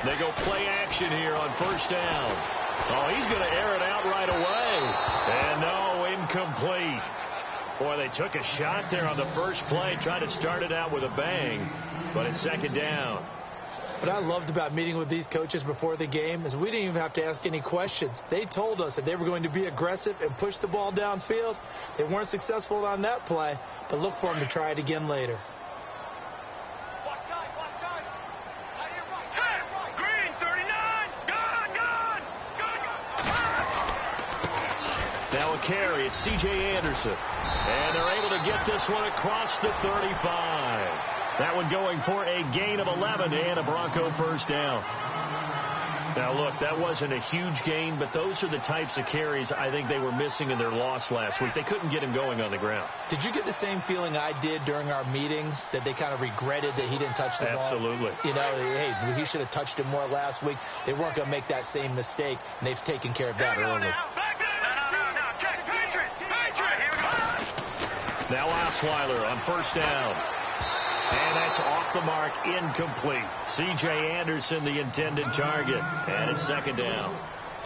They go play action here on first down. Oh, he's going to air it out right away. And no, incomplete. Boy, they took a shot there on the first play, tried to start it out with a bang, but it's second down. What I loved about meeting with these coaches before the game is we didn't even have to ask any questions. They told us that they were going to be aggressive and push the ball downfield. They weren't successful on that play, but look for them to try it again later. Now a carry, it's C.J. Anderson. And they're able to get this one across the 35. That one going for a gain of 11 and a Bronco first down. Now, look, that wasn't a huge gain, but those are the types of carries I think they were missing in their loss last week. They couldn't get him going on the ground. Did you get the same feeling I did during our meetings, that they kind of regretted that he didn't touch the ball? Absolutely. You know, hey, he should have touched it more last week. They weren't going to make that same mistake, and they've taken care of that early. Now Osweiler on first down. And that's off the mark, incomplete. C.J. Anderson, the intended target. And it's second down.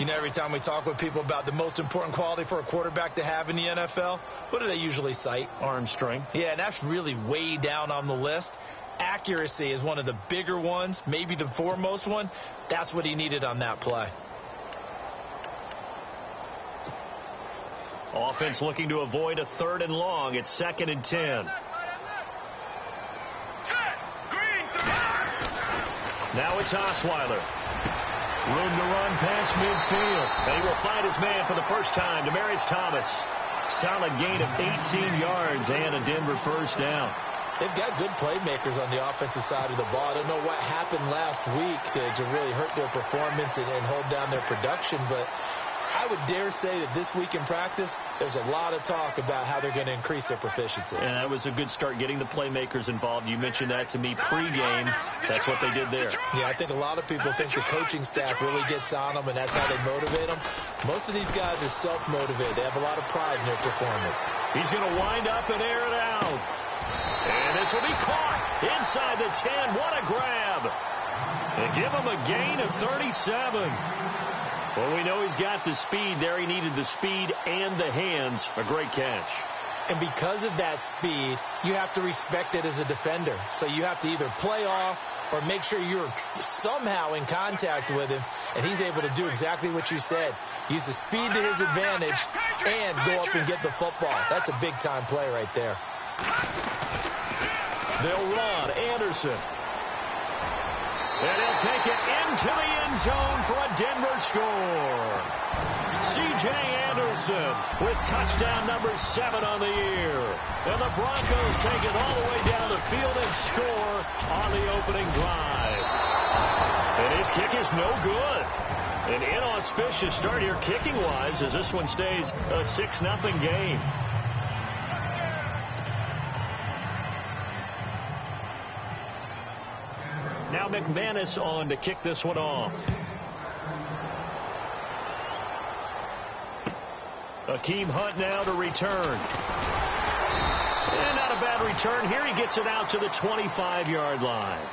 You know, every time we talk with people about the most important quality for a quarterback to have in the NFL, what do they usually cite? Arm strength. Yeah, and that's really way down on the list. Accuracy is one of the bigger ones, maybe the foremost one. That's what he needed on that play. Offense looking to avoid a 3rd and long. It's 2nd and 10. Now it's Osweiler. Room to run past midfield. And he will find his man for the first time. Demaryius Thomas. Solid gain of 18 yards and a Denver first down. They've got good playmakers on the offensive side of the ball. I don't know what happened last week to really hurt their performance and hold down their production, but I would dare say that this week in practice, there's a lot of talk about how they're going to increase their proficiency. And that was a good start, getting the playmakers involved. You mentioned that to me pregame. That's what they did there. Yeah, I think a lot of people think the coaching staff really gets on them, and that's how they motivate them. Most of these guys are self-motivated. They have a lot of pride in their performance. He's going to wind up and air it out. And this will be caught inside the 10. What a grab. They give him a gain of 37. Well, we know he's got the speed there. He needed the speed and the hands. A great catch. And because of that speed, you have to respect it as a defender. So you have to either play off or make sure you're somehow in contact with him. And he's able to do exactly what you said. Use the speed to his advantage and go up and get the football. That's a big-time play right there. They'll run. Anderson. And he'll take it into the end zone for a Denver score. C.J. Anderson with touchdown number 7 on the year. And the Broncos take it all the way down the field and score on the opening drive. And his kick is no good. An inauspicious start here kicking-wise as this one stays a 6-0 game. Now McManus on to kick this one off. Akeem Hunt now to return. And not a bad return here. He gets it out to the 25-yard line.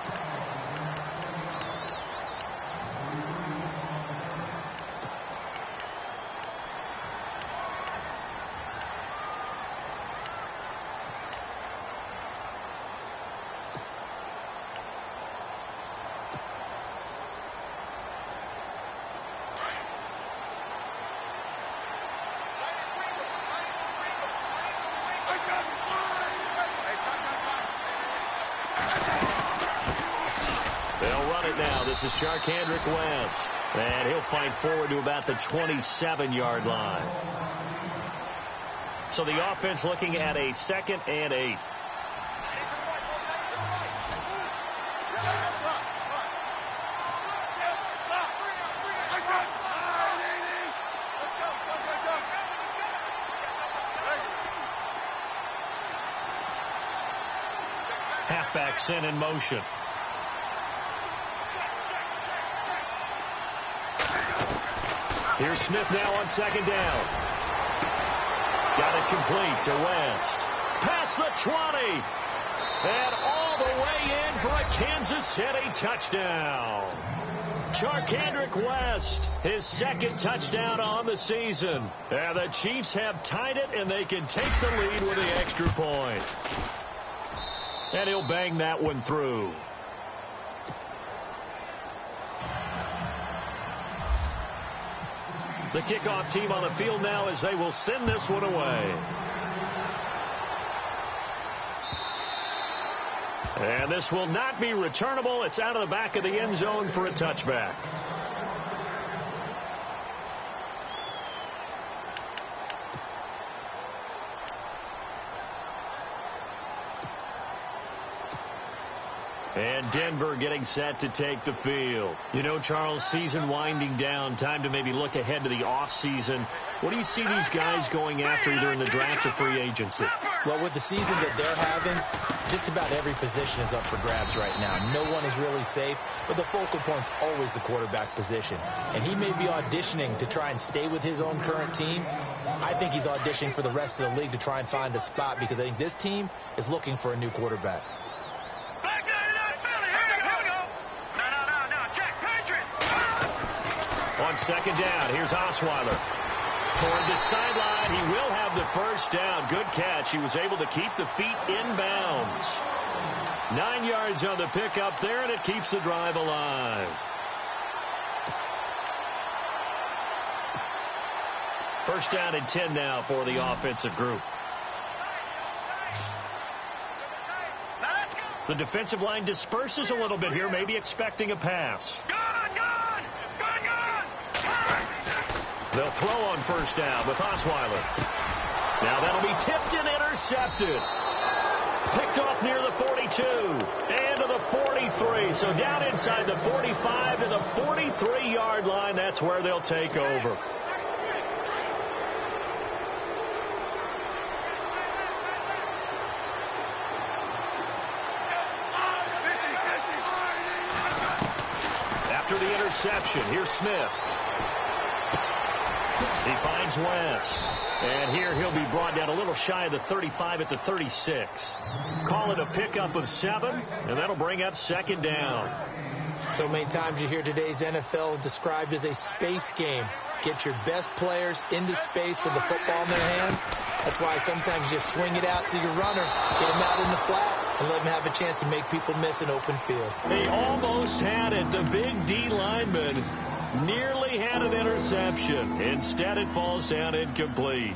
This is Charkandrick West. And he'll fight forward to about the 27-yard line. So the offense looking at a 2nd and 8. Halfback sent in motion. Here's Smith now on 2nd down. Got it complete to West. Past the 20. And all all the way in for a Kansas City touchdown. Charkandrick West, his second touchdown on the season. And the Chiefs have tied it, and they can take the lead with the extra point. And he'll bang that one through. The kickoff team on the field now as they will send this one away. And this will not be returnable. It's out of the back of the end zone for a touchback. And Denver getting set to take the field. You know, Charles, season winding down, time to maybe look ahead to the offseason. What do you see these guys going after either in the draft or free agency? Well, with the season that they're having, just about every position is up for grabs right now. No one is really safe, but the focal point's always the quarterback position. And he may be auditioning to try and stay with his own current team. I think he's auditioning for the rest of the league to try and find a spot because I think this team is looking for a new quarterback. On second down, here's Osweiler. Toward the sideline, he will have the first down. Good catch. He was able to keep the feet inbounds. 9 yards on the pickup there, and it keeps the drive alive. First down and 10 now for the offensive group. The defensive line disperses a little bit here, maybe expecting a pass. They'll throw on first down with Osweiler. Now that'll be tipped and intercepted. Picked off near the 42 and to the 43. So down inside the 45 to the 43-yard line. That's where they'll take over. After the interception, here's Smith. He finds West. And here he'll be brought down a little shy of the 35 at the 36. Call it a pickup of 7, and that'll bring up second down. So many times you hear today's NFL described as a space game. Get your best players into space with the football in their hands. That's why sometimes you swing it out to your runner, get him out in the flat, and let him have a chance to make people miss an open field. They almost had it. The big D lineman nearly had an interception. Instead, it falls down incomplete.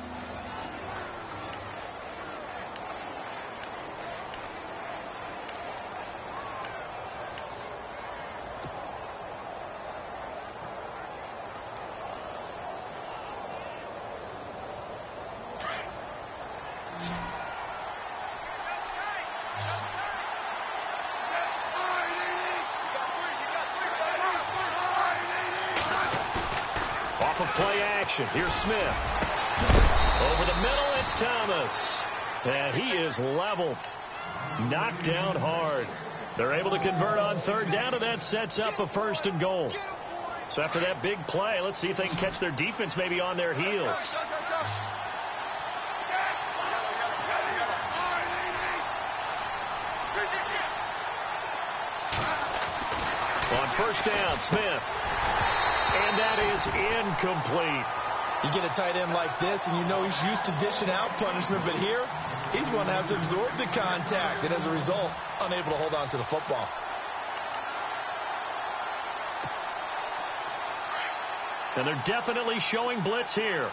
Play action. Here's Smith. Over the middle, it's Thomas. And he is leveled. Knocked down hard. They're able to convert on third down, and that sets up a first and goal. So after that big play, let's see if they can catch their defense maybe on their heels. On first down, Smith. And that is incomplete. You get a tight end like this, and you know he's used to dishing out punishment, but here, he's going to have to absorb the contact, and as a result, unable to hold on to the football. And they're definitely showing blitz here.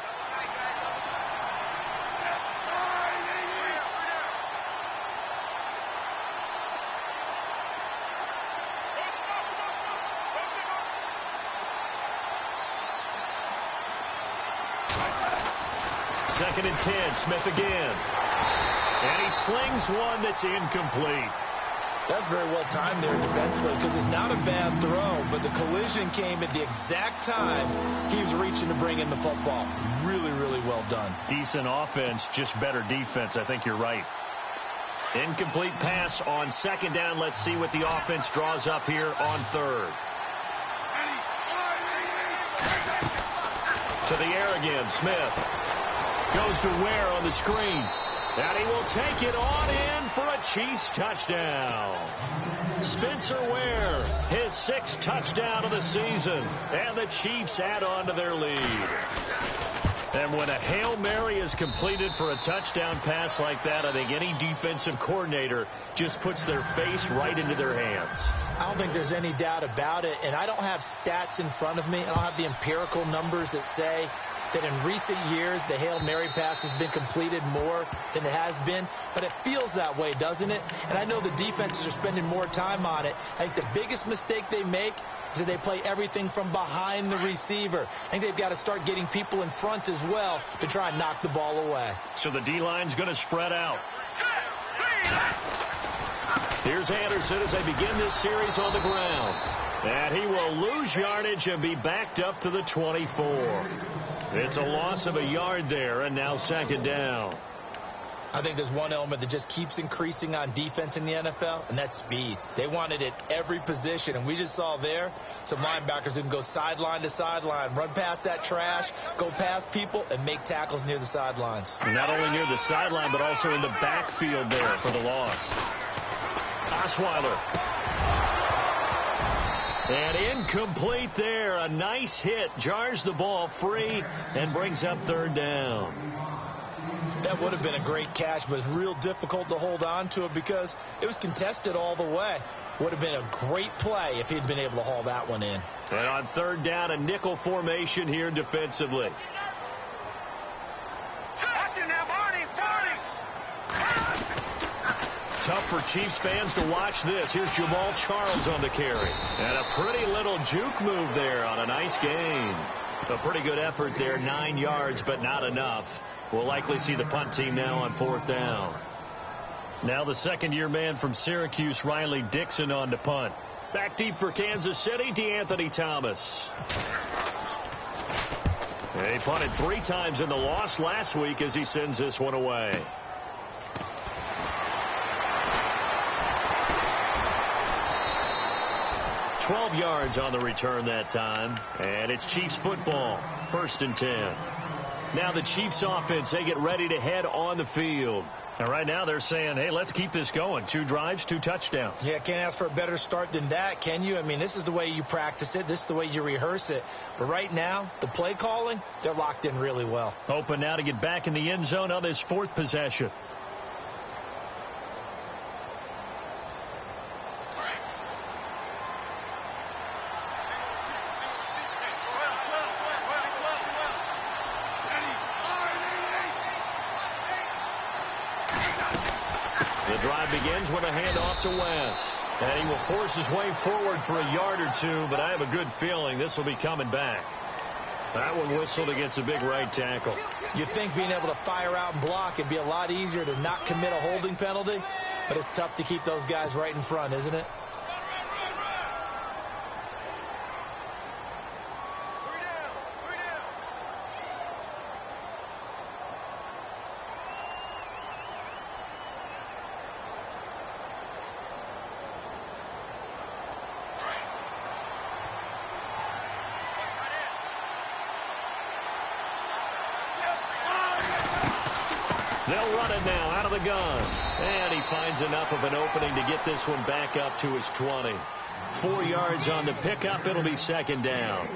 Second and 10, Smith again. And he slings one that's incomplete. That's very well timed there defensively because it's not a bad throw, but the collision came at the exact time he was reaching to bring in the football. Really, really well done. Decent offense, just better defense. I think you're right. Incomplete pass on second down. Let's see what the offense draws up here on third. To the air again, Smith. Goes to Ware on the screen. And he will take it on in for a Chiefs touchdown. Spencer Ware, his 6th touchdown of the season. And the Chiefs add on to their lead. And when a Hail Mary is completed for a touchdown pass like that, I think any defensive coordinator just puts their face right into their hands. I don't think there's any doubt about it. And I don't have stats in front of me. I don't have the empirical numbers that say that in recent years the Hail Mary pass has been completed more than it has been. But it feels that way, doesn't it? And I know the defenses are spending more time on it. I think the biggest mistake they make is that they play everything from behind the receiver. I think they've got to start getting people in front as well to try and knock the ball away. So the D-line's going to spread out. Here's Anderson as they begin this series on the ground. And he will lose yardage and be backed up to the 24. It's a loss of a yard there, and now 2nd down. I think there's one element that just keeps increasing on defense in the NFL, and that's speed. They want it at every position, and we just saw there some linebackers who can go sideline to sideline, run past that trash, go past people, and make tackles near the sidelines. And not only near the sideline, but also in the backfield there for the loss. Osweiler. And incomplete there. A nice hit. Jars the ball free and brings up 3rd down. That would have been a great catch, but it's real difficult to hold on to it because it was contested all the way. Would have been a great play if he'd been able to haul that one in. And on 3rd down, a nickel formation here defensively. Tough for Chiefs fans to watch this. Here's Jamal Charles on the carry. And a pretty little juke move there on a nice gain. A pretty good effort there, 9 yards, but not enough. We'll likely see the punt team now on 4th down. Now the 2nd-year man from Syracuse, Riley Dixon, on to punt. Back deep for Kansas City, DeAnthony Thomas. He punted 3 times in the loss last week as he sends this one away. $12 yards on the return that time. And it's Chiefs football. 1st and 10. Now the Chiefs offense, they get ready to head on the field. And right now they're saying, hey, let's keep this going. 2 drives, 2 touchdowns. Yeah, can't ask for a better start than that, can you? I mean, this is the way you practice it. This is the way you rehearse it. But right now, the play calling, they're locked in really well. Open now to get back in the end zone on this 4th possession. The drive begins with a handoff to West. And he will force his way forward for a yard or 2, but I have a good feeling this will be coming back. That one whistled against a big right tackle. You'd think being able to fire out and block it'd be a lot easier to not commit a holding penalty, but it's tough to keep those guys right in front, isn't it? They'll run it now out of the gun. And he finds enough of an opening to get this one back up to his 20. 4 yards on the pickup. It'll be 2nd down.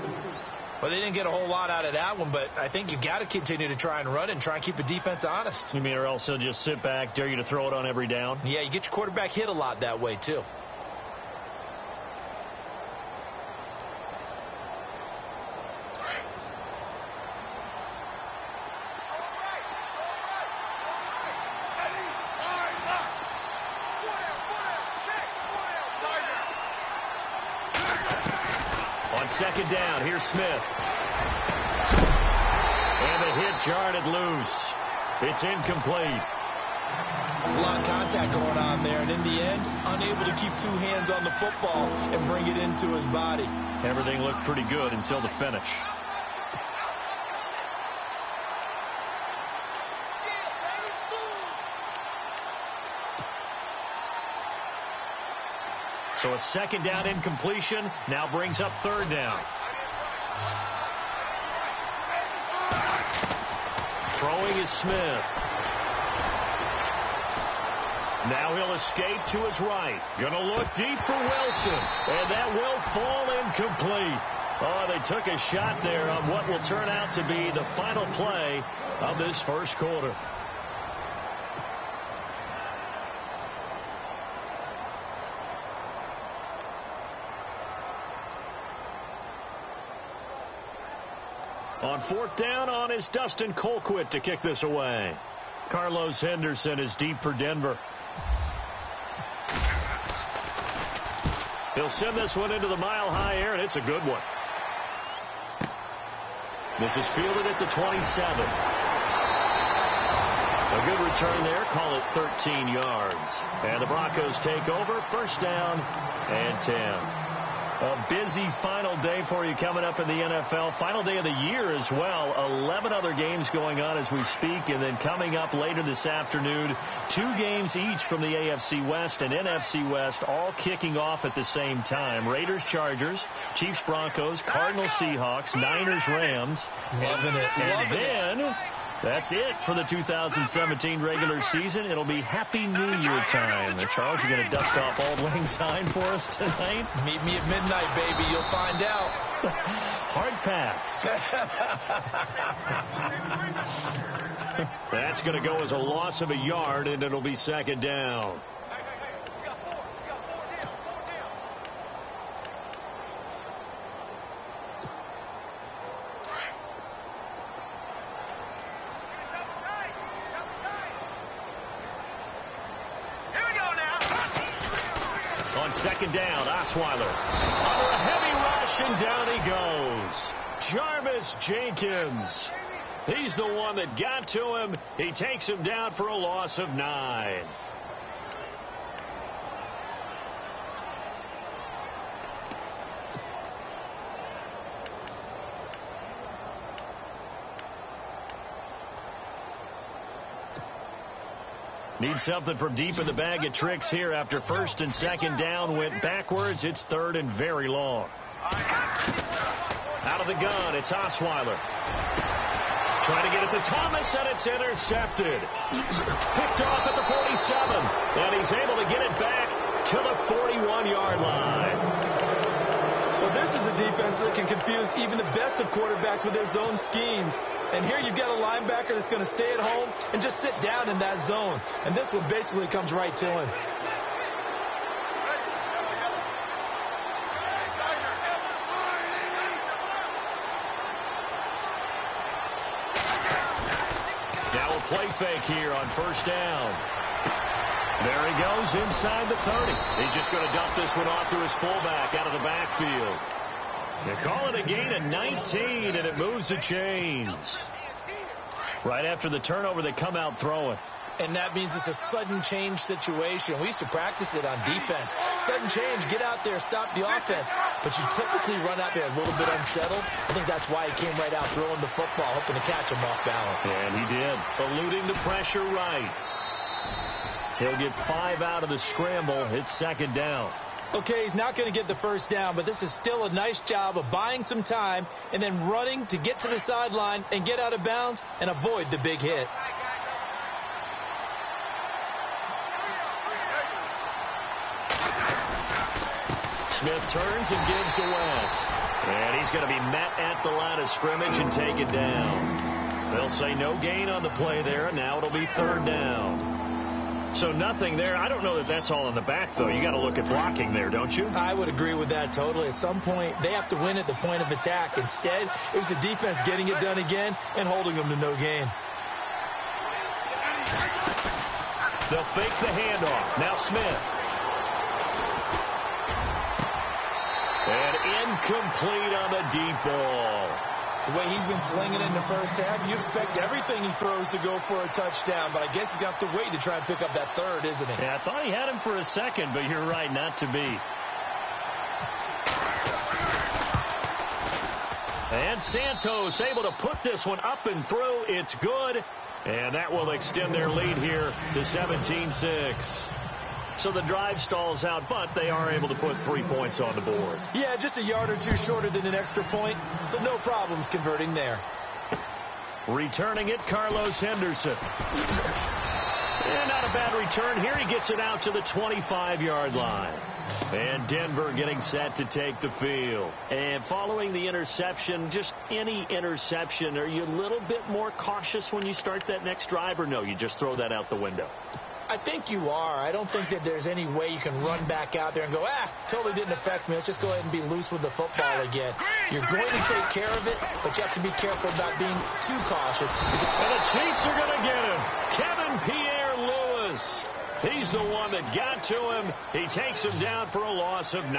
Well, they didn't get a whole lot out of that one, but I think you've got to continue to try and run and try and keep the defense honest. You mean, or else they'll just sit back, dare you to throw it on every down? Yeah, you get your quarterback hit a lot that way, too. On 2nd down, here's Smith. And the hit jarred it loose. It's incomplete. There's a lot of contact going on there, and in the end, unable to keep 2 hands on the football and bring it into his body. Everything looked pretty good until the finish. So a 2nd down incompletion now brings up 3rd down. Throwing is Smith. Now he'll escape to his right. Going to look deep for Wilson. And that will fall incomplete. Oh, they took a shot there on what will turn out to be the final play of this first quarter. On fourth down, on is Dustin Colquitt to kick this away. Carlos Henderson is deep for Denver. He'll send this one into the mile-high air, and it's a good one. This is fielded at the 27. A good return there. Call it 13 yards. And the Broncos take over. First down and 10. A busy final day for you coming up in the NFL. Final day of the year as well. 11 other games going on as we speak. And then coming up later this afternoon, 2 games each from the AFC West and NFC West, all kicking off at the same time. Raiders, Chargers, Chiefs, Broncos, Cardinals, Seahawks, Niners, Rams. Loving it. And then that's it for the 2017 regular season. It'll be Happy New Year time. Charles, you're going to dust off Auld Lang Syne for us tonight? Meet me at midnight, baby. You'll find out. Hard pass. That's going to go as a loss of a yard, and it'll be second down. Second down, Osweiler. Under a heavy rush, and down he goes. Jarvis Jenkins. He's the one that got to him. He takes him down for a loss of 9. Need something from deep in the bag of tricks here after first and second down went backwards. It's third and very long. Out of the gun, it's Osweiler. Trying to get it to Thomas, and it's intercepted. Picked off at the 47, and he's able to get it back to the 41-yard line. Well, this is a defense that can confuse even the best of quarterbacks with their zone schemes. And here you've got a linebacker that's going to stay at home and just sit down in that zone. And this one basically comes right to him. Now a play fake here on first down. There he goes inside the 30. He's just going to dump this one off to his fullback out of the backfield. They call it a gain of 19, and it moves the chains. Right after the turnover, they come out throwing. And that means it's a sudden change situation. We used to practice it on defense. Sudden change, get out there, stop the offense. But you typically run out there a little bit unsettled. I think that's why he came right out throwing the football, hoping to catch him off balance. And he did, eluding the pressure right. He'll get 5 out of the scramble. It's second down. Okay, he's not going to get the first down, but this is still a nice job of buying some time and then running to get to the sideline and get out of bounds and avoid the big hit. Smith turns and gives to West. And he's going to be met at the line of scrimmage and taken down. They'll say no gain on the play there, and now it'll be third down. So nothing there. I don't know that that's all in the back, though. You got to look at blocking there, don't you? I would agree with that totally. At some point, they have to win at the point of attack. Instead, it was the defense getting it done again and holding them to no gain. They'll fake the handoff. Now Smith. And incomplete on the deep ball. The way he's been slinging it in the first half, you expect everything he throws to go for a touchdown, but I guess he's going to have to wait to try and pick up that third, isn't he? Yeah, I thought he had him for a second, but you're right, not to be. And Santos able to put this one up and through. It's good, and that will extend their lead here to 17-6. So the drive stalls out, but they are able to put 3 points on the board. Yeah, just a yard or two shorter than an extra point, so no problems converting there. Returning it, Carlos Henderson. And not a bad return here. He gets it out to the 25-yard line. And Denver getting set to take the field. And following the interception, just any interception, are you a little bit more cautious when you start that next drive, or no, you just throw that out the window? I think you are. I don't think that there's any way you can run back out there and go, totally didn't affect me. Let's just go ahead and be loose with the football again. You're going to take care of it, but you have to be careful about being too cautious. And the Chiefs are going to get him. Kevin Pierre-Louis. He's the one that got to him. He takes him down for a loss of 9.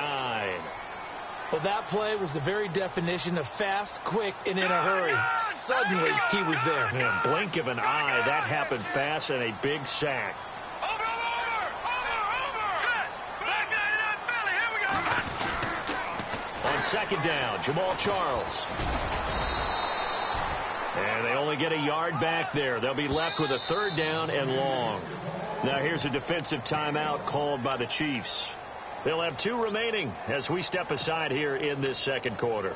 Well, that play was the very definition of fast, quick, and in a hurry. Suddenly, he was there. Man, blink of an eye. That happened fast and a big sack. On second down, Jamal Charles. And they only get a yard back there. They'll be left with a 3rd down and long. Now here's a defensive timeout called by the Chiefs. They'll have 2 remaining as we step aside here in this second quarter.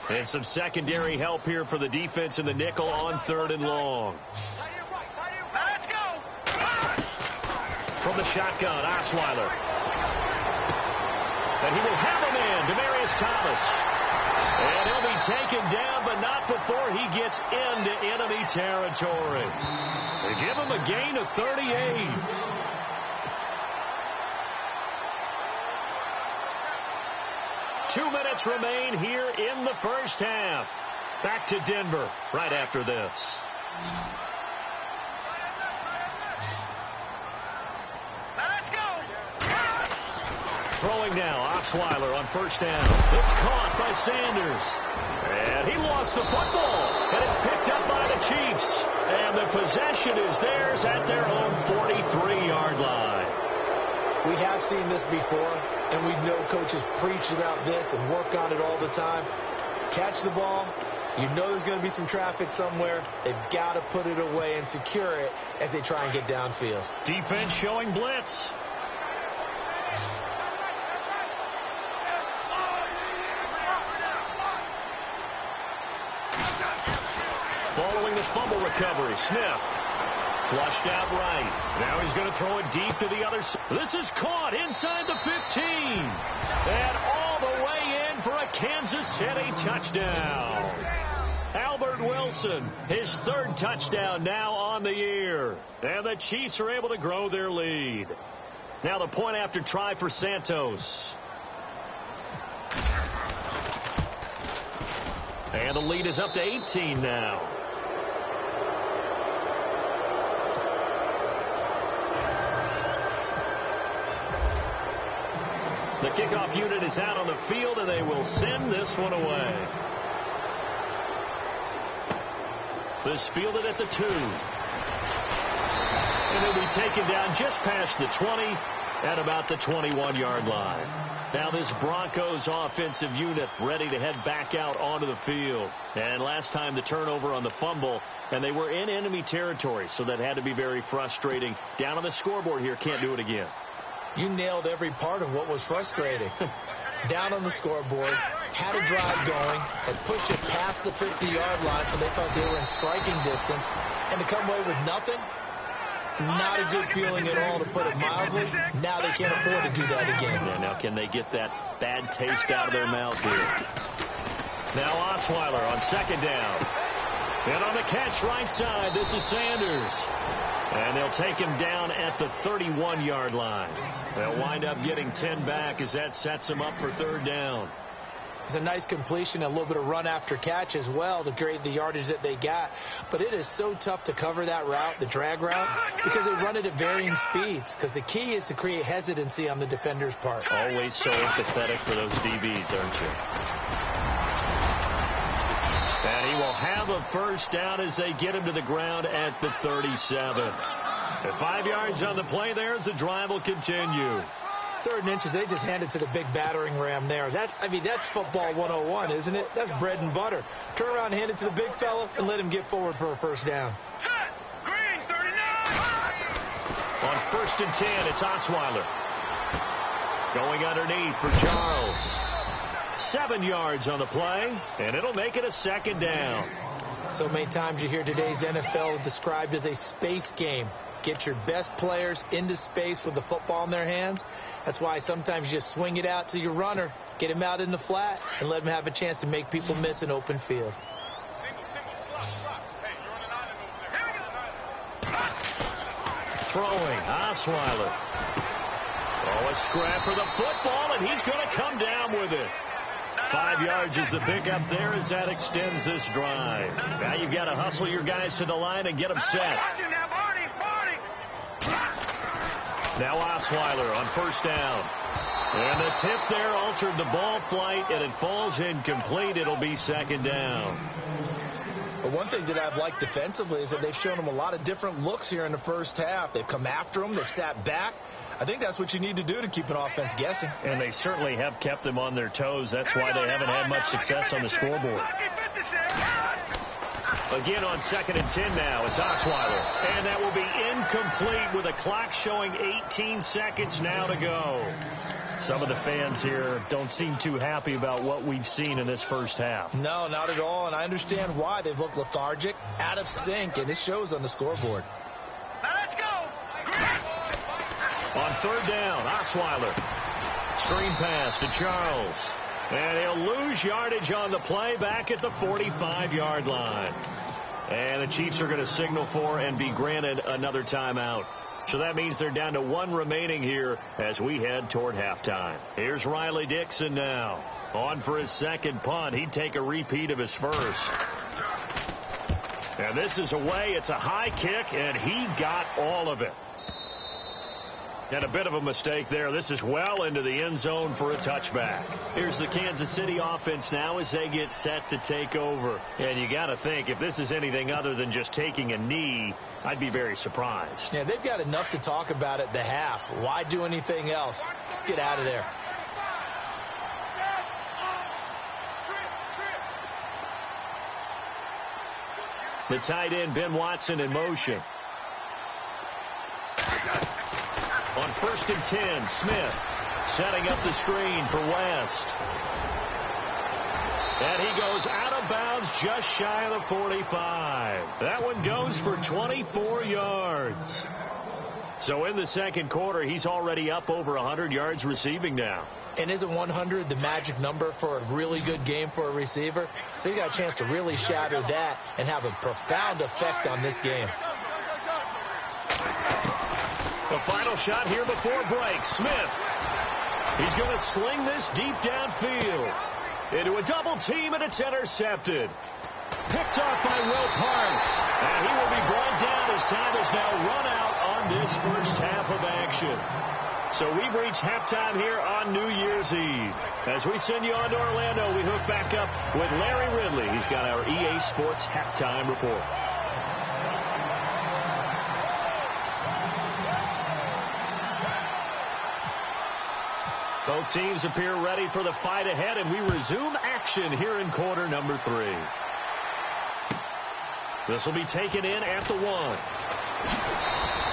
And some secondary help here for the defense in the nickel on 3rd and long. Let's go. From the shotgun, Osweiler. And he will have a man, Demaryius Thomas. And he'll be taken down, but not before he gets into enemy territory. They give him a gain of 38. Two minutes remain here in the first half. Back to Denver right after this. Let's go. Throwing now, Osweiler on 1st down. It's caught by Sanders. And he lost the football. And it's picked up by the Chiefs. And the possession is theirs at their own 43-yard line. We have seen this before, and we know coaches preach about this and work on it all the time. Catch the ball. You know there's going to be some traffic somewhere. They've got to put it away and secure it as they try and get downfield. Defense showing blitz. Following the fumble recovery, Smith flushed out right. Now he's going to throw it deep to the other side. This is caught inside the 15. And all the way in for a Kansas City touchdown. Albert Wilson, his 3rd touchdown now on the year. And the Chiefs are able to grow their lead. Now the point after try for Santos. And the lead is up to 18 now. The kickoff unit is out on the field, and they will send this one away. This fielded at the 2. And it'll be taken down just past the 20 at about the 21-yard line. Now this Broncos offensive unit ready to head back out onto the field. And last time the turnover on the fumble, and they were in enemy territory, so that had to be very frustrating. Down on the scoreboard here, can't do it again. You nailed every part of what was frustrating. Down on the scoreboard, had a drive going, had pushed it past the 50-yard line, so they felt they were in striking distance, and to come away with nothing, not a good feeling at all, to put it mildly. Now they can't afford to do that again. Yeah, now can they get that bad taste out of their mouth here? Now Osweiler on 2nd down. And on the catch right side, this is Sanders. And they'll take him down at the 31-yard line. They'll wind up getting 10 back as that sets them up for 3rd down. It's a nice completion, a little bit of run after catch as well to create the yardage that they got. But it is so tough to cover that route, the drag route, because they run it at varying speeds. Because the key is to create hesitancy on the defender's part. Always so empathetic for those DBs, aren't you? And he will have a 1st down as they get him to the ground at the 37. At 5 yards on the play there as the drive will continue. 3rd and inches, they just hand it to the big battering ram there. That's football 101, isn't it? That's bread and butter. Turn around and hand it to the big fella and let him get forward for a 1st down. Green, 39. On 1st and 10, it's Osweiler. Going underneath for Charles. 7 yards on the play, and it'll make it a 2nd down. So many times you hear today's NFL described as a space game. Get your best players into space with the football in their hands. That's why sometimes you just swing it out to your runner, get him out in the flat, and let him have a chance to make people miss an open field. Throwing, Osweiler. Oh, a scrap for the football, and he's going to come down with it. 5 yards is the pickup there as that extends this drive. Now you've got to hustle your guys to the line and get them set. Now Osweiler on 1st down. And the tip there altered the ball flight, and it falls incomplete. It'll be 2nd down. But one thing that I've liked defensively is that they've shown them a lot of different looks here in the first half. They've come after them. They've sat back. I think that's what you need to do to keep an offense guessing. And they certainly have kept them on their toes. That's why they haven't had much success on the scoreboard. Again on 2nd and 10 now. It's Osweiler. And that will be incomplete with a clock showing 18 seconds now to go. Some of the fans here don't seem too happy about what we've seen in this first half. No, not at all, and I understand why. They've looked lethargic, out of sync, and it shows on the scoreboard. Let's go. On 3rd down, Osweiler. Screen pass to Charles. And he'll lose yardage on the play back at the 45-yard line. And the Chiefs are going to signal for and be granted another timeout. So that means they're down to 1 remaining here as we head toward halftime. Here's Riley Dixon now. On for his 2nd punt. He'd take a repeat of his first. And this is away. It's a high kick, and he got all of it. And a bit of a mistake there. This is well into the end zone for a touchback. Here's the Kansas City offense now as they get set to take over. And you got to think, if this is anything other than just taking a knee, I'd be very surprised. Yeah, they've got enough to talk about at the half. Why do anything else? Just get out of there. The tight end, Ben Watson, in motion. On 1st and 10, Smith setting up the screen for West. And he goes out of bounds just shy of the 45. That one goes for 24 yards. So in the 2nd quarter, he's already up over 100 yards receiving now. And isn't 100 the magic number for a really good game for a receiver? So he got a chance to really shatter that and have a profound effect on this game. The final shot here before break. Smith. He's going to sling this deep downfield. Into a double team, and it's intercepted. Picked off by Will Parks. And he will be brought down as time has now run out on this first half of action. So we've reached halftime here on New Year's Eve. As we send you on to Orlando, we hook back up with Larry Ridley. He's got our EA Sports halftime report. Both teams appear ready for the fight ahead, and we resume action here in quarter number 3. This will be taken in at the 1.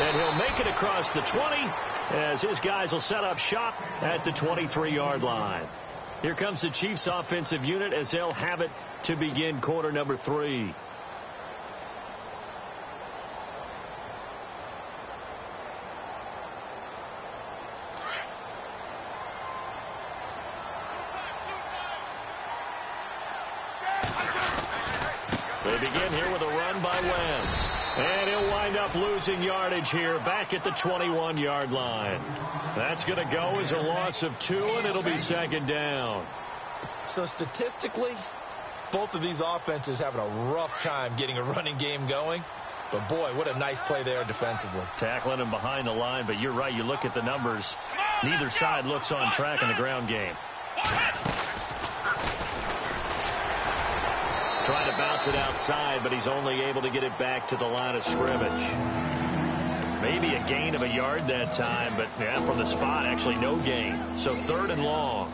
And he'll make it across the 20 as his guys will set up shop at the 23-yard line. Here comes the Chiefs offensive unit as they'll have it to begin quarter number 3. They begin here with a run by West. And he'll wind up losing yardage here back at the 21-yard line. That's going to go as a loss of 2, and it'll be 2nd down. So statistically, both of these offenses having a rough time getting a running game going. But, boy, what a nice play there defensively. Tackling him behind the line, but you're right. You look at the numbers. Neither side looks on track in the ground game. Trying to bounce it outside, but he's only able to get it back to the line of scrimmage. Maybe a gain of a yard that time, but yeah, from the spot, actually no gain. So 3rd and long.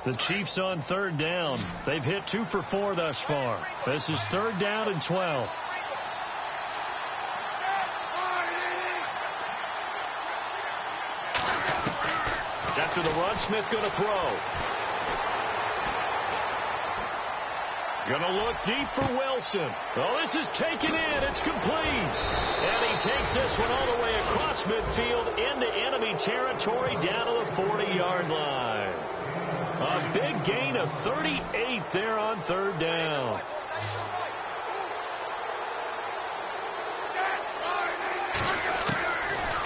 The Chiefs on 3rd down. They've hit 2 for 4 thus far. This is 3rd down and 12. Smith going to throw. Going to look deep for Wilson. Oh, this is taken in. It's complete. And he takes this one all the way across midfield into enemy territory down to the 40-yard line. A big gain of 38 there on third down.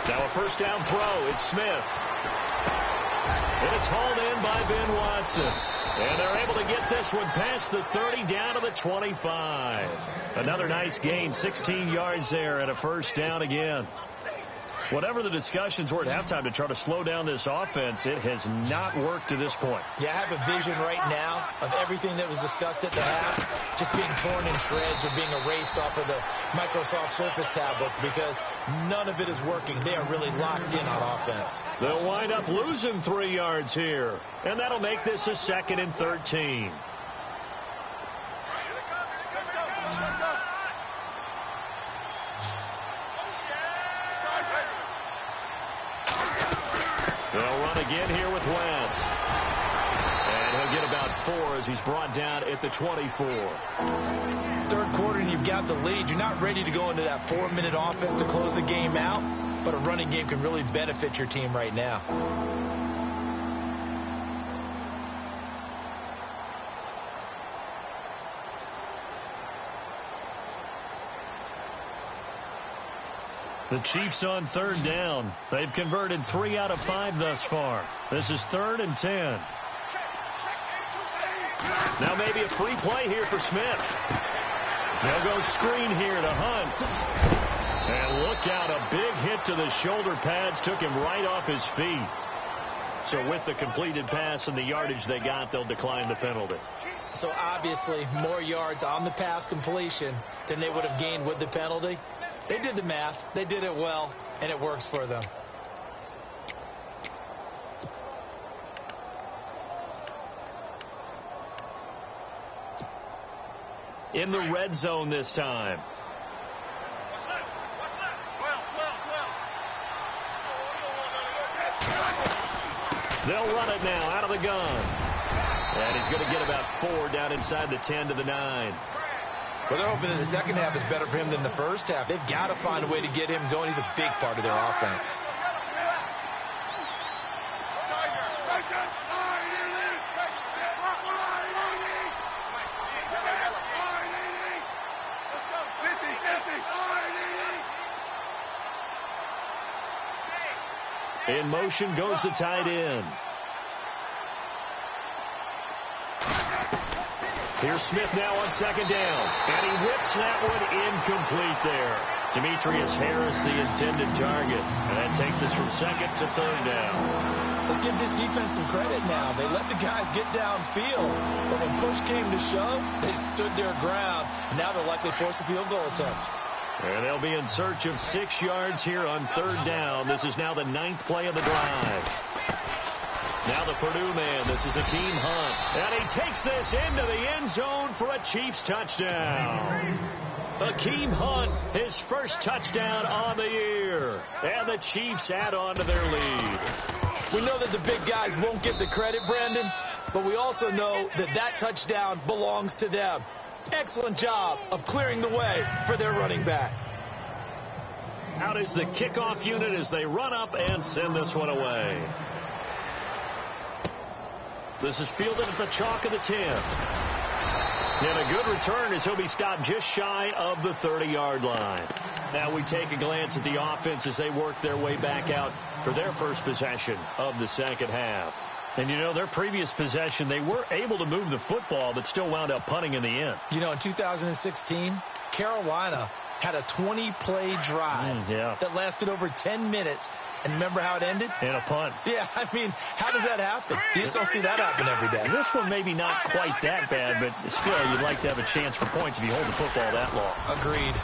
Now a first down throw. It's Smith. And it's hauled in by Ben Watson. And they're able to get this one past the 30 down to the 25. Another nice gain, 16 yards there and a first down again. Whatever the discussions were at halftime to try to slow down this offense, it has not worked to this point. Yeah, I have a vision right now of everything that was discussed at the half just being torn in shreds or being erased off of the Microsoft Surface tablets because none of it is working. They are really locked in on offense. They'll wind up losing 3 yards here, and that'll make this a 2nd and 13. They'll run again here with West. And he'll get about 4 as he's brought down at the 24. Third quarter and you've got the lead. You're not ready to go into that 4-minute offense to close the game out, but a running game can really benefit your team right now. The Chiefs on third down. They've converted 3 out of 5 thus far. This is 3rd and 10. Now maybe a free play here for Smith. They'll go screen here to Hunt. And look out, a big hit to the shoulder pads took him right off his feet. So with the completed pass and the yardage they got, they'll decline the penalty. So obviously more yards on the pass completion than they would have gained with the penalty. They did the math. They did it well, and it works for them. In the red zone this time. They'll run it now out of the gun. And he's going to get about 4 down inside the 10 to the 9. Well, they're hoping that the second half is better for him than the first half. They've got to find a way to get him going. He's a big part of their offense. In motion goes the tight end. Here's Smith now on second down. And he whips that one incomplete there. Demetrius Harris, the intended target. And that takes us from 2nd to 3rd down. Let's give this defense some credit now. They let the guys get downfield. But when push came to shove, they stood their ground. And now they'll likely force a field goal attempt. And they'll be in search of 6 yards here on 3rd down. This is now the 9th play of the drive. Now the Purdue man. This is Akeem Hunt. And he takes this into the end zone for a Chiefs touchdown. Akeem Hunt, his first touchdown on the year. And the Chiefs add on to their lead. We know that the big guys won't get the credit, Brandon, but we also know that that touchdown belongs to them. Excellent job of clearing the way for their running back. Out is the kickoff unit as they run up and send this one away. This is fielded at the chalk of the 10. And a good return as he'll be stopped just shy of the 30-yard line. Now we take a glance at the offense as they work their way back out for their first possession of the second half. And, you know, their previous possession, they were able to move the football, but still wound up punting in the end. You know, in 2016, Carolina had a 20-play drive that lasted over 10 minutes. And remember how it ended? In a punt. Yeah, I mean, how does that happen? You just don't see that happen every day. This one maybe not quite that bad, but still, you'd like to have a chance for points if you hold the football that long. Agreed.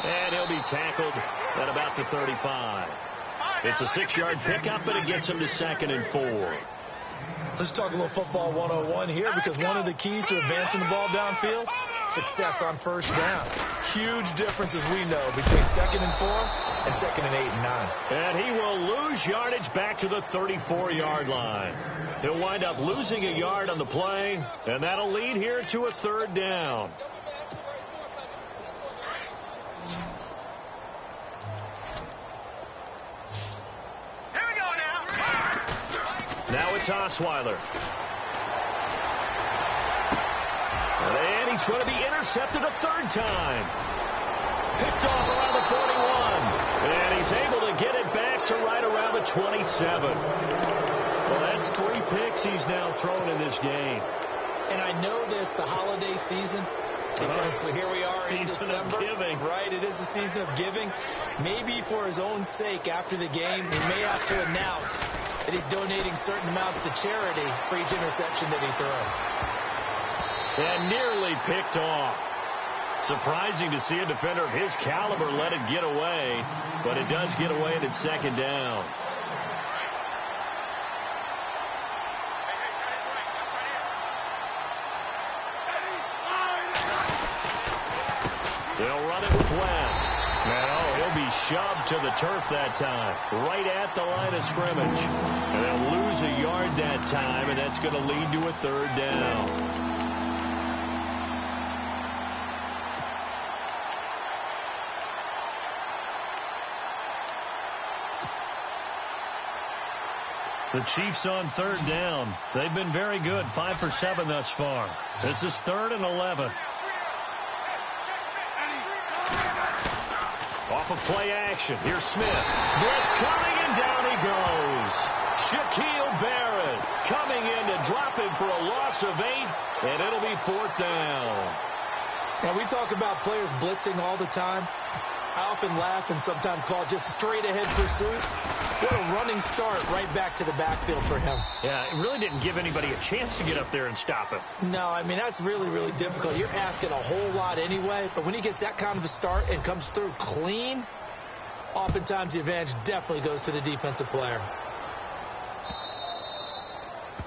And he'll be tackled at about the 35. It's a 6-yard pickup, but it gets him to 2nd and 4. Let's talk a little football 101 here, because one of the keys to advancing the ball downfield success on first down. Huge difference, as we know, between 2nd and 4 and 2nd and 8 and 9. And he will lose yardage back to the 34-yard line. He'll wind up losing a yard on the play, and that'll lead here to a 3rd down. Here we go now. Now it's Osweiler. And he's going to be intercepted a 3rd time. Picked off around the 41. And he's able to get it back to right around the 27. Well, that's 3 picks he's now thrown in this game. And I know this, the holiday season, because here we are in Season December. of giving. Right, it is the season of giving. Maybe for his own sake after the game, he may have to announce that he's donating certain amounts to charity for each interception that he throws. And nearly picked off. Surprising to see a defender of his caliber let it get away, but it does get away and it's 2nd down. They'll run it with West. No, he'll be shoved to the turf that time, right at the line of scrimmage. And they'll lose a yard that time, and that's going to lead to a 3rd down. The Chiefs on 3rd down. They've been very good, 5 for 7 thus far. This is 3rd and 11. Off of play action. Here's Smith. Blitz coming, and down he goes. Shaquille Barrett coming in to drop him for a loss of 8, and it'll be 4th down. Now, we talk about players blitzing all the time. I often laugh and sometimes call it just straight-ahead pursuit. What a running start right back to the backfield for him. Yeah, it really didn't give anybody a chance to get up there and stop him. No, I mean, that's really, really difficult. You're asking a whole lot anyway, but when he gets that kind of a start and comes through clean, oftentimes the advantage definitely goes to the defensive player.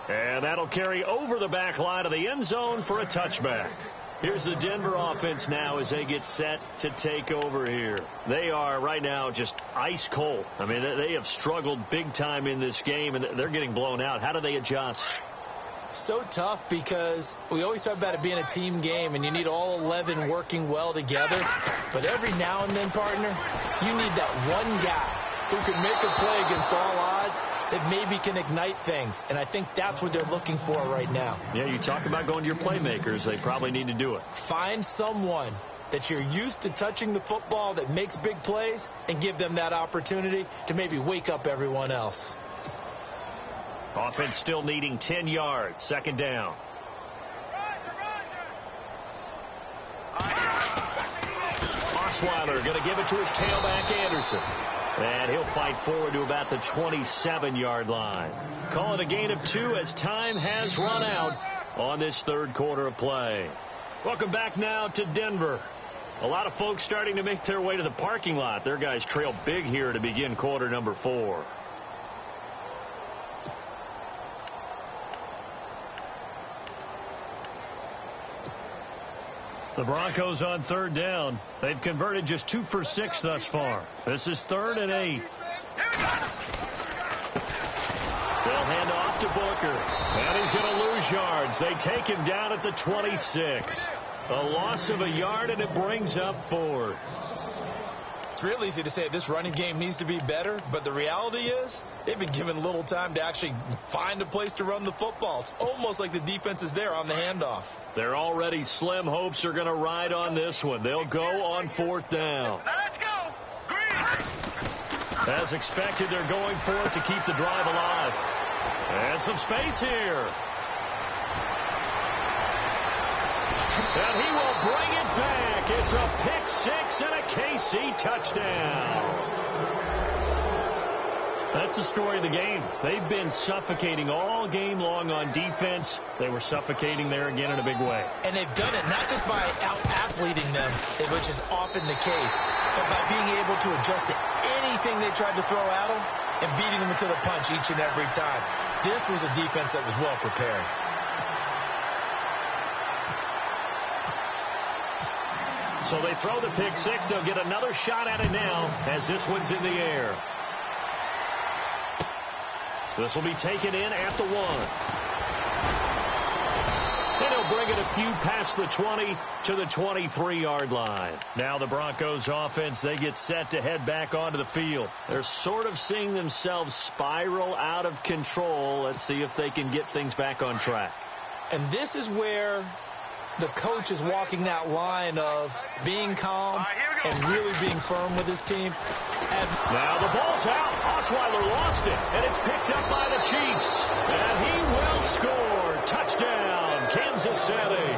And that'll carry over the back line of the end zone for a touchback. Here's the Denver offense now as they get set to take over here. They are right now just ice cold. I mean, they have struggled big time in this game, and they're getting blown out. How do they adjust? So tough because we always talk about it being a team game, and you need all 11 working well together. But every now and then, partner, you need that one guy who can make a play against all odds that maybe can ignite things. And I think that's what they're looking for right now. Yeah, you talk about going to your playmakers. They probably need to do it. Find someone that you're used to touching the football that makes big plays and give them that opportunity to maybe wake up everyone else. Offense still needing 10 yards. 2nd down. Osweiler going to give it to his tailback, Anderson. And he'll fight forward to about the 27-yard line. Call it a gain of 2 as time has run out on this 3rd quarter of play. Welcome back now to Denver. A lot of folks starting to make their way to the parking lot. Their guys trail big here to begin quarter number 4. The Broncos on 3rd down. They've converted just 2 for 6 thus far. This is 3rd and 8. They'll hand off to Booker. And he's going to lose yards. They take him down at the 26. A loss of a yard, and it brings up 4th. It's real easy to say this running game needs to be better, but the reality is they've been given little time to actually find a place to run the football. It's almost like the defense is there on the handoff. Their already slim hopes are going to ride on this one. They'll go on 4th down. Let's go. Green. As expected, they're going for it to keep the drive alive. And some space here. And he will bring it back. It's a pick 6 and a KC touchdown. That's the story of the game. They've been suffocating all game long on defense. They were suffocating there again in a big way. And they've done it not just by out-athleting them, which is often the case, but by being able to adjust to anything they tried to throw at them and beating them to the punch each and every time. This was a defense that was well prepared. So they throw the pick six. They'll get another shot at it now as this one's in the air. This will be taken in at the 1. And he'll bring it a few past the 20 to the 23-yard line. Now the Broncos offense, they get set to head back onto the field. They're sort of seeing themselves spiral out of control. Let's see if they can get things back on track. And this is where the coach is walking that line of being calm and really being firm with his team. And now the ball's out. Osweiler lost it, and it's picked up by the Chiefs. And he will score. Touchdown, Kansas City.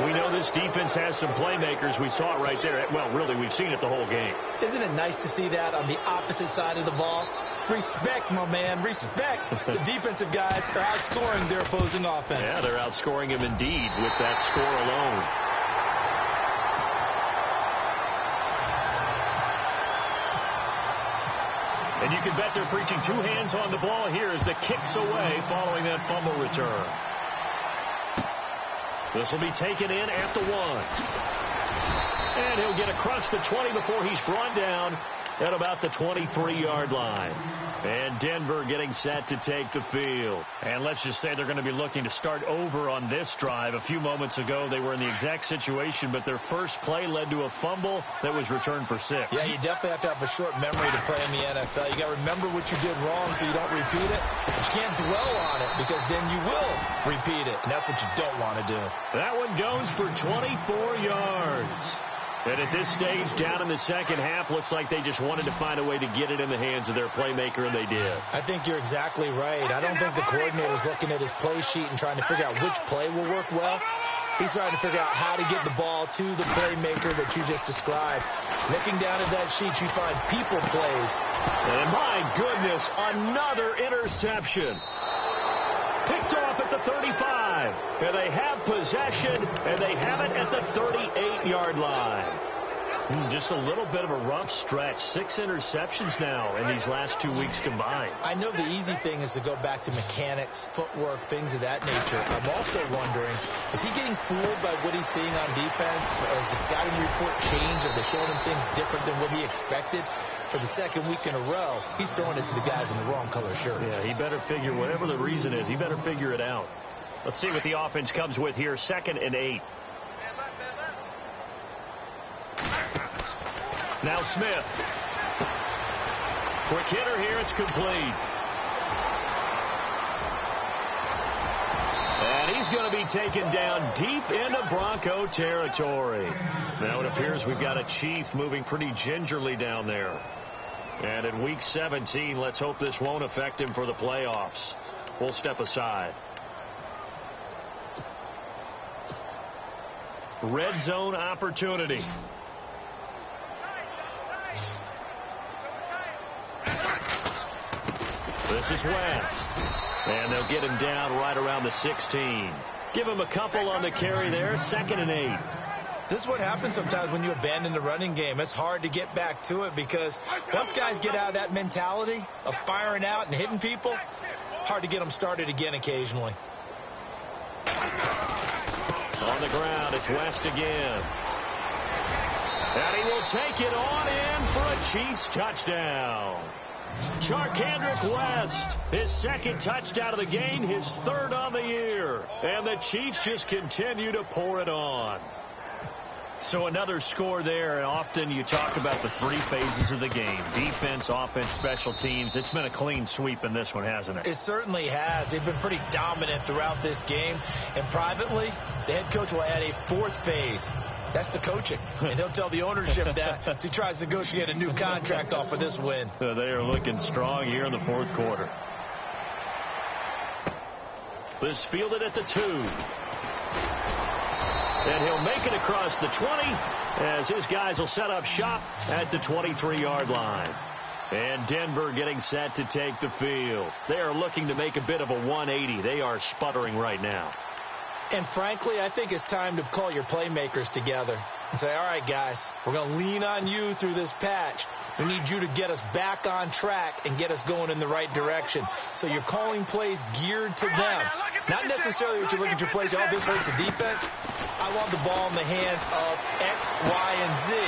We know this defense has some playmakers. We saw it right there. Well, really, we've seen it the whole game. Isn't it nice to see that on the opposite side of the ball? Respect, my man, respect. The defensive guys are outscoring their opposing offense. Yeah, they're outscoring him indeed with that score alone. And you can bet they're preaching two hands on the ball here as the kick's away following that fumble return. This will be taken in at the 1. And he'll get across the 20 before he's brought down at about the 23-yard line. And Denver getting set to take the field. And let's just say they're going to be looking to start over on this drive. A few moments ago, they were in the exact situation, but their first play led to a fumble that was returned for 6. Yeah, you definitely have to have a short memory to play in the NFL. You got to remember what you did wrong so you don't repeat it. But you can't dwell on it because then you will repeat it, and that's what you don't want to do. That one goes for 24 yards. And at this stage, down in the second half, looks like they just wanted to find a way to get it in the hands of their playmaker, and they did. I think you're exactly right. I don't think the coordinator's looking at his play sheet and trying to figure out which play will work well. He's trying to figure out how to get the ball to the playmaker that you just described. Looking down at that sheet, you find people plays. And my goodness, another interception. Picked off at the 35. And they have possession, and they have it at the 38-yard line. Just a little bit of a rough stretch. 6 interceptions now in these last 2 weeks combined. I know the easy thing is to go back to mechanics, footwork, things of that nature. I'm also wondering, is he getting fooled by what he's seeing on defense? Has the scouting report changed? Are they showing him things different than what he expected? For the second week in a row, he's throwing it to the guys in the wrong color shirts. Yeah, he better figure, whatever the reason is, he better figure it out. Let's see what the offense comes with here. 2nd and 8. Now Smith. Quick hitter here. It's complete. And he's going to be taken down deep into Bronco territory. Now it appears we've got a Chief moving pretty gingerly down there. And in week 17, let's hope this won't affect him for the playoffs. We'll step aside. Red zone opportunity. This is West. And they'll get him down right around the 16. Give him a couple on the carry there. 2nd and 8. This is what happens sometimes when you abandon the running game. It's hard to get back to it because once guys get out of that mentality of firing out and hitting people, hard to get them started again occasionally. On the ground, it's West again. And he will take it on in for a Chiefs touchdown. Charkandrick West, his 2nd touchdown of the game, his 3rd on the year. And the Chiefs just continue to pour it on. So another score there, and often you talk about the 3 phases of the game. Defense, offense, special teams. It's been a clean sweep in this one, hasn't it? It certainly has. They've been pretty dominant throughout this game. And privately, the head coach will add a 4th phase. That's the coaching. And he'll tell the ownership that as he tries to negotiate a new contract off of this win. They are looking strong here in the 4th quarter. This fielded at the 2. And he'll make it across the 20 as his guys will set up shop at the 23-yard line. And Denver getting set to take the field. They are looking to make a bit of a 180. They are sputtering right now. And frankly, I think it's time to call your playmakers together and say, all right, guys, we're going to lean on you through this patch. We need you to get us back on track and get us going in the right direction. So you're calling plays geared to them. Not necessarily what you look at your plays, oh, this hurts the defense. I want the ball in the hands of X, Y, and Z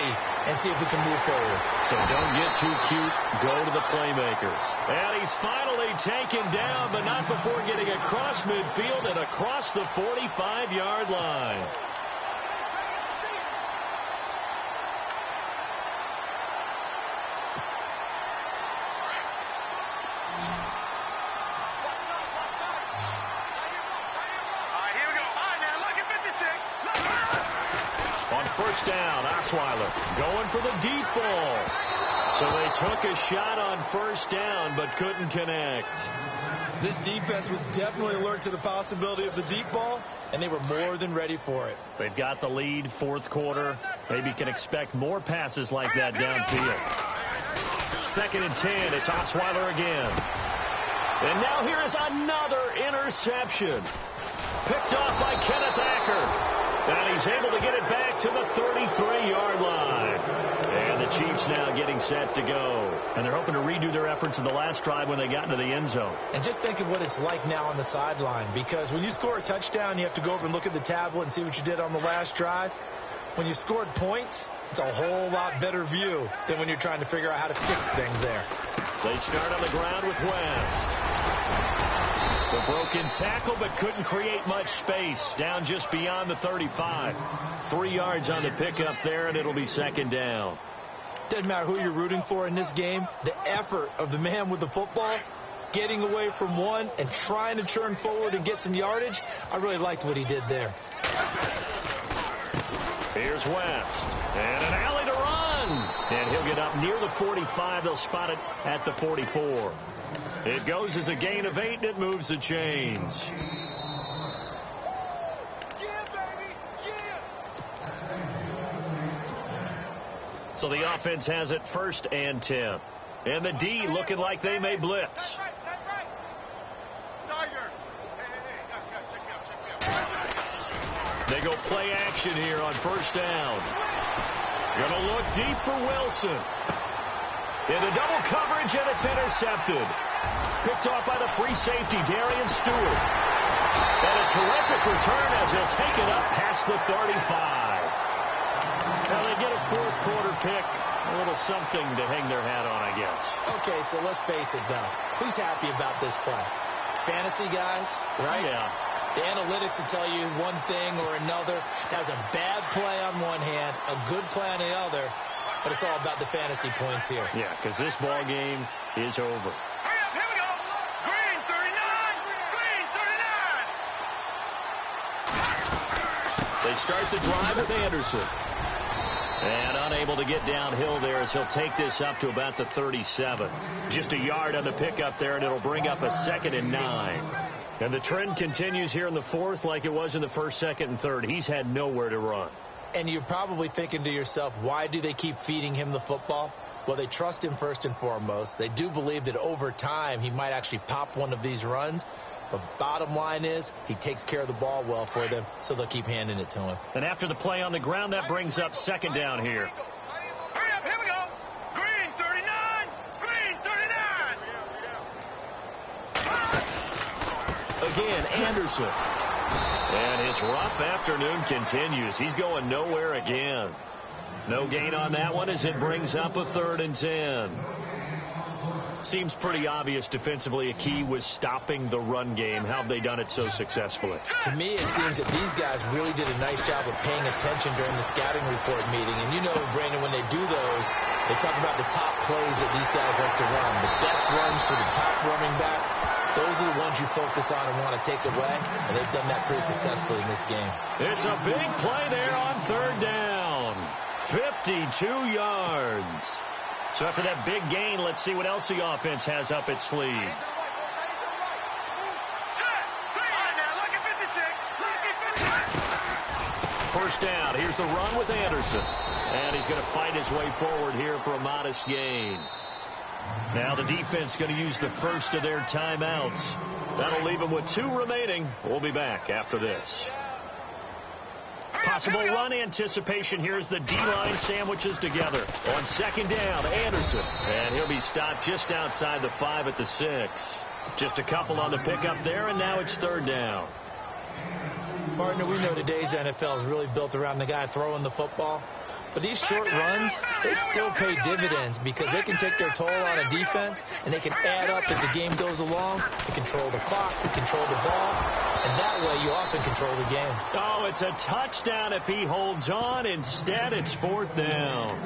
and see if we can move forward. So don't get too cute. Go to the playmakers. And he's finally taken down, but not before getting across midfield and across the 45-yard line. First down, Osweiler going for the deep ball. So they took a shot on first down, but couldn't connect. This defense was definitely alert to the possibility of the deep ball, and they were more than ready for it. They've got the lead, fourth quarter. Maybe can expect more passes like that downfield. 2nd and 10, it's Osweiler again. And now here is another interception. Picked off by Kenneth Acker. And he's able to get it back to the 33-yard line. And the Chiefs now getting set to go. And they're hoping to redo their efforts in the last drive when they got into the end zone. And just think of what it's like now on the sideline. Because when you score a touchdown, you have to go over and look at the tablet and see what you did on the last drive. When you scored points, it's a whole lot better view than when you're trying to figure out how to fix things there. They start on the ground with West. The broken tackle, but couldn't create much space. Down just beyond the 35. 3 yards on the pickup there, and it'll be 2nd down. Doesn't matter who you're rooting for in this game. The effort of the man with the football, getting away from one and trying to turn forward and get some yardage, I really liked what he did there. Here's West. And an alley to run. And he'll get up near the 45. They'll spot it at the 44. It goes as a gain of 8, and it moves the chains. So the offense has it 1st and 10. And the D looking like they may blitz. They go play action here on 1st down. Going to look deep for Wilson. Into double coverage, and it's intercepted. Picked off by the free safety, Darian Stewart. And a terrific return as he'll take it up past the 35. Now they get a fourth quarter pick. A little something to hang their hat on, I guess. Okay, so let's face it, though. Who's happy about this play? Fantasy guys, right? Yeah. The analytics will tell you one thing or another. That's a bad play on one hand, a good play on the other. But it's all about the fantasy points here. Yeah, because this ball game is over. Hurry up, here we go. Green 39. Green 39. They start the drive with Anderson. And unable to get downhill there as he'll take this up to about the 37. Just a yard on the pickup there, and it'll bring up a 2nd and 9. And the trend continues here in the fourth like it was in the 1st, 2nd, and 3rd. He's had nowhere to run. And you're probably thinking to yourself, why do they keep feeding him the football? Well, they trust him first and foremost. They do believe that over time he might actually pop one of these runs. But bottom line is he takes care of the ball well for them, so they'll keep handing it to him. And after the play on the ground, that brings up 2nd down here. Hurry up, here we go. Green 39. Green 39. Again, Anderson. And his rough afternoon continues. He's going nowhere again. No gain on that one as it brings up a 3rd and 10. Seems pretty obvious defensively a key was stopping the run game. How have they done it so successfully? To me, it seems that these guys really did a nice job of paying attention during the scouting report meeting. And you know, Brandon, when they do those, they talk about the top plays that these guys like to run. The best runs for the top running back. Those are the ones you focus on and want to take away. And they've done that pretty successfully in this game. It's a big play there on 3rd down. 52 yards. So after that big gain, let's see what else the offense has up its sleeve. First down. Here's the run with Anderson. And he's going to fight his way forward here for a modest gain. Now the defense going to use the first of their timeouts. That'll leave them with 2 remaining. We'll be back after this. Possible run anticipation here as the D-line sandwiches together. On second down, Anderson. And he'll be stopped just outside the 5 at the 6. Just a couple on the pickup there, and now it's third down. Partner, we know today's NFL is really built around the guy throwing the football. But these short runs, they still pay dividends because they can take their toll on a defense, and they can add up as the game goes along. They control the clock, they control the ball, and that way you often control the game. Oh, it's a touchdown if he holds on. Instead, it's fourth down.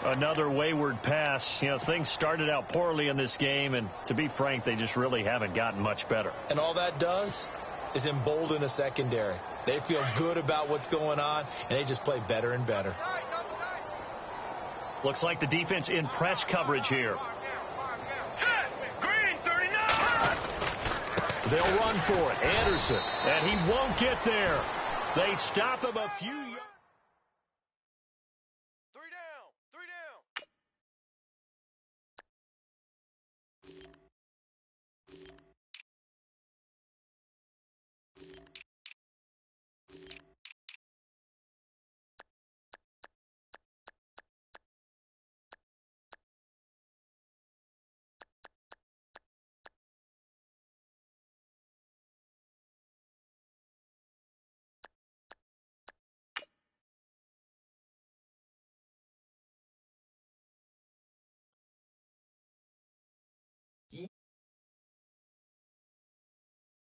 Another wayward pass. You know, things started out poorly in this game, and to be frank, they just really haven't gotten much better. And all that does is embolden a secondary. They feel good about what's going on, and they just play better and better. Looks like the defense in press coverage here. Green 39. They'll run for it. Anderson. And he won't get there. They stop him a few yards.